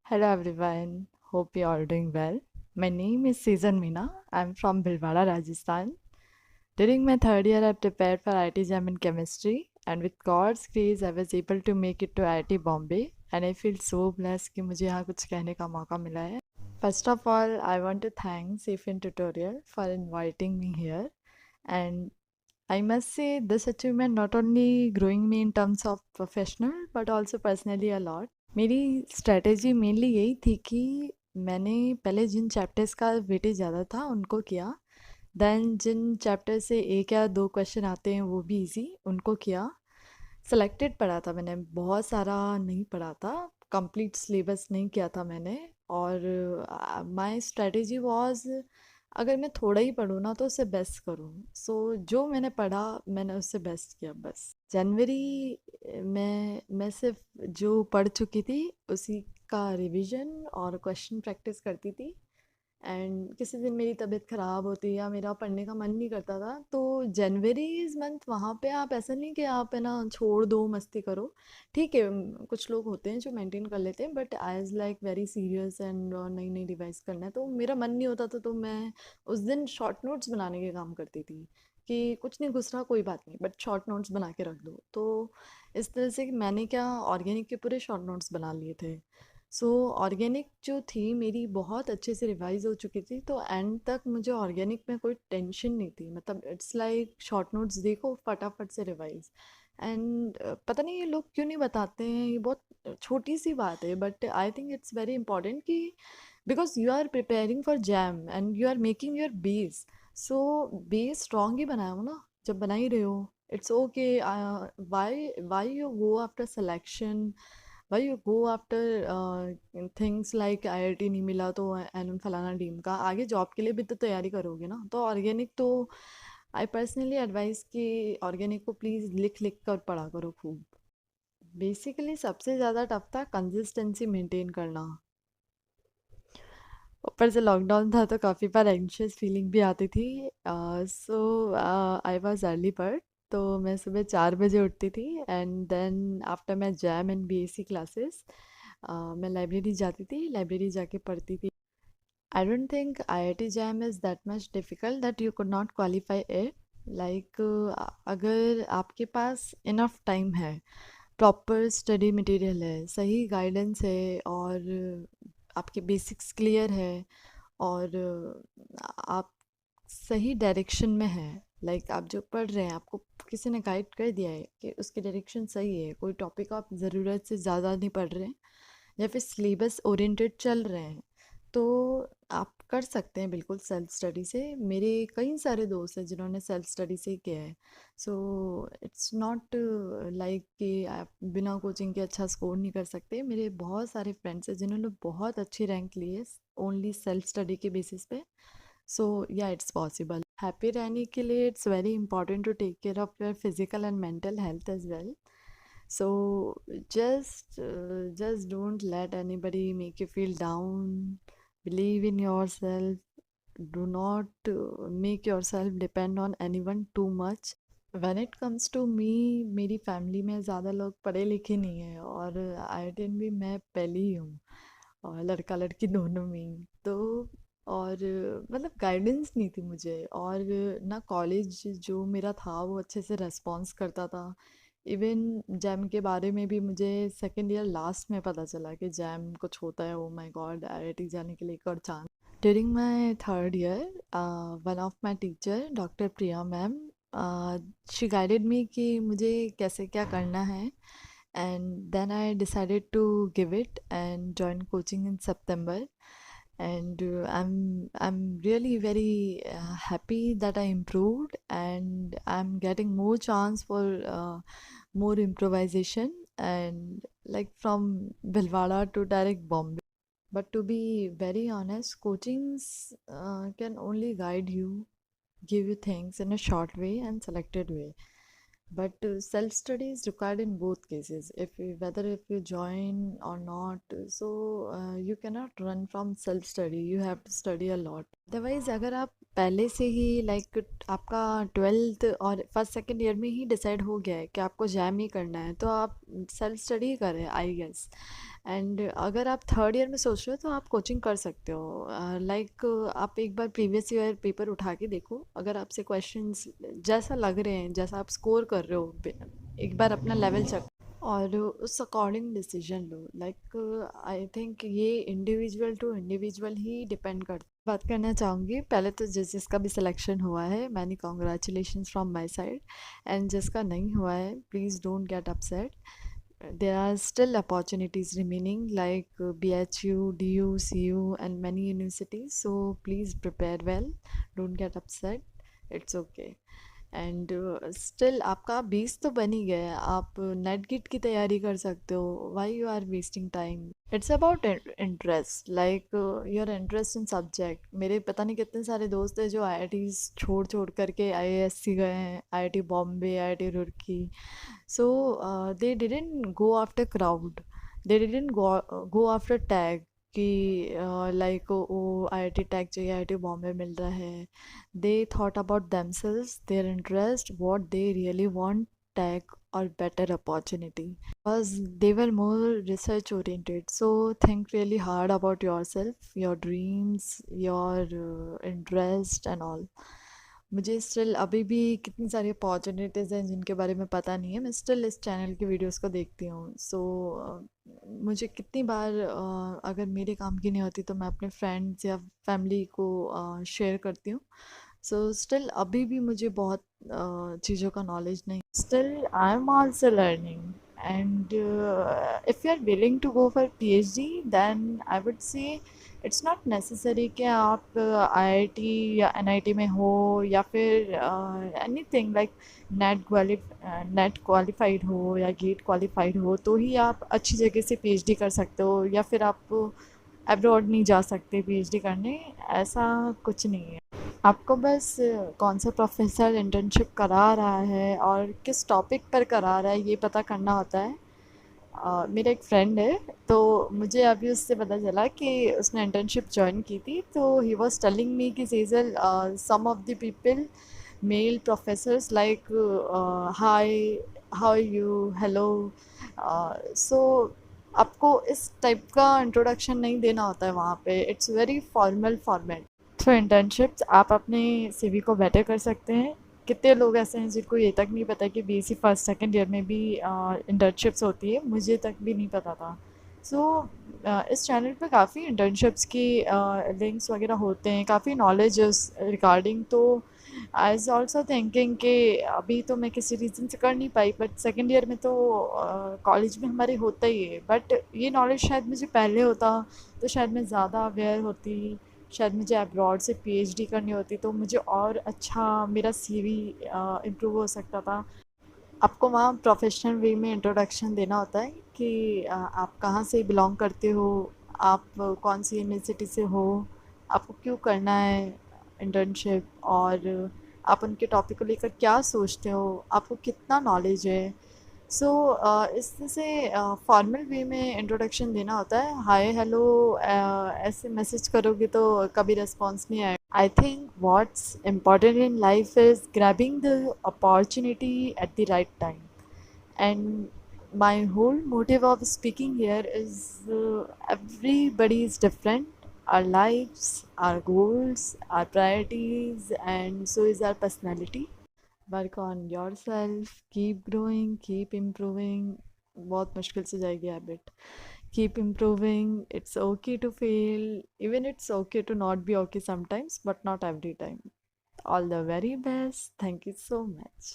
Hello everyone, hope you all doing well. My name is Season Meena. I'm from Bhilwara, Rajasthan. During my third year, I prepared for IIT Jam in chemistry, and with God's grace, I was able to make it to IIT Bombay. And I feel so blessed कि मुझे यहाँ कुछ कहने का मौका मिला है. First of all, I want to thank Safin Tutorial for inviting me here. And I must say, this achievement not only growing me in terms of professional, but also personally a lot. मेरी strategy mainly यही थी कि मैंने पहले जिन chapters का weightage ज़्यादा था उनको किया, देन जिन चैप्टर से एक या दो क्वेश्चन आते हैं वो भी इजी उनको किया। सेलेक्टेड पढ़ा था मैंने, बहुत सारा नहीं पढ़ा था, कंप्लीट सिलेबस नहीं किया था मैंने। और माय स्ट्रेटेजी वाज, अगर मैं थोड़ा ही पढूँ ना तो उससे बेस्ट करूँ। जो मैंने पढ़ा मैंने उससे बेस्ट किया बस। जनवरी मैं सिर्फ जो पढ़ चुकी थी उसी का रिवीजन और क्वेश्चन प्रैक्टिस करती थी। एंड किसी दिन मेरी तबीयत ख़राब होती या मेरा पढ़ने का मन नहीं करता था तो जनवरी इज़ मंथ, वहाँ पे आप ऐसा नहीं कि आप है ना छोड़ दो मस्ती करो। ठीक है, कुछ लोग होते हैं जो मेंटेन कर लेते हैं, but I is like very serious and नई नई डिवाइस करना है तो मेरा मन नहीं होता था, तो मैं उस दिन शॉर्ट नोट्स बनाने के काम करती थी कि कुछ नहीं घुस रहा कोई बात नहीं, बट शॉर्ट नोट्स बना के रख दो। तो इस तरह से मैंने क्या ऑर्गेनिक के पूरे शॉर्ट नोट्स बना लिए थे। ऑर्गेनिक जो थी मेरी बहुत अच्छे से रिवाइज हो चुकी थी, तो एंड तक मुझे ऑर्गेनिक में कोई टेंशन नहीं थी। मतलब इट्स लाइक शॉर्ट नोट्स देखो फटाफट से रिवाइज। एंड पता नहीं ये लोग क्यों नहीं बताते हैं, ये बहुत छोटी सी बात है but I think it's very important कि because you are preparing for JAM and you are making your base. So base strong ही बनाओ ना जब बना ही रहे हो। It's okay, why you go after selection, why you go after things like IIT नहीं मिला तो एन फलाना टीम का, आगे जॉब के लिए भी तो तैयारी करोगे ना। तो ऑर्गेनिक तो आई पर्सनली एडवाइस कि ऑर्गेनिक को प्लीज़ लिख लिख कर पढ़ा करो खूब। बेसिकली सबसे ज़्यादा टफ था कंसिस्टेंसी मेंटेन करना। ऊपर से लॉकडाउन था तो काफ़ी बार एंशियस फीलिंग भी आती थी। So I was early bird, तो मैं सुबह 4 बजे उठती थी and then after my JAM and BSc classes मैं लाइब्रेरी जाती थी, लाइब्रेरी जाके पढ़ती थी। I don't think IIT JAM is that much difficult that you could not qualify it. Like अगर आपके पास इनफ टाइम है, प्रॉपर स्टडी मटेरियल है, सही गाइडेंस है और आपके बेसिक्स क्लियर है और आप सही डायरेक्शन में हैं, लाइक आप जो पढ़ रहे हैं आपको किसी ने गाइड कर दिया है कि उसकी डायरेक्शन सही है, कोई टॉपिक आप ज़रूरत से ज़्यादा नहीं पढ़ रहे हैं या फिर सिलेबस ओरिएंटेड चल रहे हैं, तो आप कर सकते हैं बिल्कुल सेल्फ स्टडी से। मेरे कई सारे दोस्त हैं जिन्होंने सेल्फ स्टडी से ही किया है। सो इट्स नॉट लाइक कि आप बिना कोचिंग के अच्छा स्कोर नहीं कर सकते। मेरे बहुत सारे फ्रेंड्स हैं जिन्होंने बहुत अच्छी रैंक ली है ओनली सेल्फ स्टडी के बेसिस पे। So yeah it's possible. Happy रहने के लिए it's very important to take care of your physical and mental health as well. So just don't let anybody make you feel down. Believe in yourself. Do not make yourself depend on anyone too much. When it comes to me, मेरी family में ज़्यादा लोग पढ़े लिखे नहीं हैं और IIT भी मैं पहली ही हूँ और लड़का लड़की दोनों में ही। तो और मतलब गाइडेंस नहीं थी मुझे, और ना कॉलेज जो मेरा था वो अच्छे से रेस्पॉन्स करता था। इवन जैम के बारे में भी मुझे सेकेंड ईयर लास्ट में पता चला कि जैम कुछ होता है। ओ माय गॉड, IIT जाने के लिए एक और chance. During my third year, one of my teacher doctor Priya ma'am, she guided me कि मुझे कैसे क्या करना है, and then I decided to give it and join coaching in September. And I'm really very happy that I improved and I'm getting more chance for more improvisation, and like from Bhilwara to direct Bombay. But to be very honest, coachings can only guide you, give you things in a short way and selected way. But self study is required in both cases. Whether if you join or not, you cannot run from self study. You have to study a lot. Otherwise, अगर आप पहले से ही like आपका twelfth और first second year में ही decide हो गया है कि आपको जैम ही करना है, तो आप सेल्फ स्टडी करें आई गेस। एंड अगर आप थर्ड ईयर में सोच रहे हो तो आप कोचिंग कर सकते हो। लाइक आप एक बार प्रीवियस ईयर पेपर उठा के देखो, अगर आपसे क्वेश्चंस जैसा लग रहे हैं, जैसा आप स्कोर कर रहे हो, एक बार अपना लेवल चेक और उस अकॉर्डिंग डिसीजन लो। लाइक आई थिंक ये इंडिविजुअल टू इंडिविजुअल ही डिपेंड करता। बात करना चाहूँगी पहले तो जिसका भी सिलेक्शन हुआ है, many congratulation from my side. And जिसका नहीं हुआ है, please don't get upset. There are still opportunities remaining like BHU, DU, CU and many universities. So please prepare well. Don't get upset. It's okay. And still आपका 20 तो बन ही गया है, आप नेट गिट की तैयारी कर सकते हो। Why you are wasting time? It's about interest, like your interest in subject. मेरे पता नहीं कितने सारे दोस्त हैं जो आईआईटी छोड़ छोड़ करके आईआईएससी गए हैं, IIT Bombay, IIT Roorkee. So they didn't go after crowd. They didn't go after tag कि लाइक ओ आईआईटी टैग चाहिए, आईआईटी बॉम्बे मिल रहा है। They thought about themselves, their interest, what they really want, tag or better opportunity, because they were more research oriented. So think really hard about yourself, your dreams, your interest and all. मुझे still अभी भी कितनी सारी opportunities हैं जिनके बारे में पता नहीं है, मैं स्टिल इस चैनल की वीडियोस को देखती हूँ। सो मुझे कितनी बार अगर मेरे काम की नहीं होती तो मैं अपने फ्रेंड्स या फैमिली को शेयर करती हूँ। सो स्टिल अभी भी मुझे बहुत चीज़ों का नॉलेज नहीं। Still I am also learning. And if you are willing to go for PhD, then I would say it's not necessary कि आप आईआईटी या एनआईटी में हो, या फिर एनीथिंग लाइक नेट क्वालिफाइड हो या गेट क्वालिफाइड हो तो ही आप अच्छी जगह से पीएचडी कर सकते हो, या फिर आप अब्रॉड नहीं जा सकते पीएचडी करने। ऐसा कुछ नहीं है। आपको बस कौन सा प्रोफेसर इंटर्नशिप करा रहा है और किस टॉपिक पर करा रहा है ये पता करना होता है। मेरा एक फ्रेंड है, तो मुझे अभी उससे पता चला कि उसने इंटर्नशिप ज्वाइन की थी, तो ही वॉज टेलिंग मी कि Sejal, some of the people, male professors like hi, how you, hello. So आपको इस टाइप का इंट्रोडक्शन नहीं देना होता है वहाँ पे, it's very formal format. Through internships आप अपने सीवी को बेटर कर सकते हैं। कितने लोग ऐसे हैं जिनको ये तक नहीं पता कि बीएससी फर्स्ट सेकंड ईयर में भी इंटर्नशिप्स होती है, मुझे तक भी नहीं पता था। सो इस चैनल पे काफ़ी इंटर्नशिप्स की लिंक्स वगैरह होते हैं, काफ़ी नॉलेज रिगार्डिंग। तो आई इज़ ऑल्सो थिंकिंग कि अभी तो मैं किसी रीज़न से कर नहीं पाई, बट सेकेंड ईयर में तो कॉलेज में हमारे होता ही है। बट ये नॉलेज शायद मुझे पहले होता तो शायद मैं ज़्यादा अवेयर होती, शायद मुझे अब्रॉड से पीएचडी करनी होती तो मुझे और अच्छा मेरा सीवी इम्प्रूव हो सकता था। आपको वहाँ प्रोफेशनल वे में इंट्रोडक्शन देना होता है कि आप कहाँ से बिलोंग करते हो, आप कौन सी यूनिवर्सिटी से हो, आपको क्यों करना है इंटर्नशिप, और आप उनके टॉपिक को लेकर क्या सोचते हो, आपको कितना नॉलेज है। सो इससे फॉर्मल वे में इंट्रोडक्शन देना होता है। हाय हेलो ऐसे मैसेज करोगे तो कभी रिस्पॉन्स नहीं आएगा। I think what's important in life is grabbing the opportunity at the right time. And my whole motive of speaking here is everybody is different. Our lives, our goals, our priorities, and so is our personality. Work on yourself, keep growing, keep improving. बहुत मुश्किल से जाएगी habit. Keep improving. It's okay to fail. Even it's okay to not be okay sometimes, but not every time. All the very best. Thank you so much.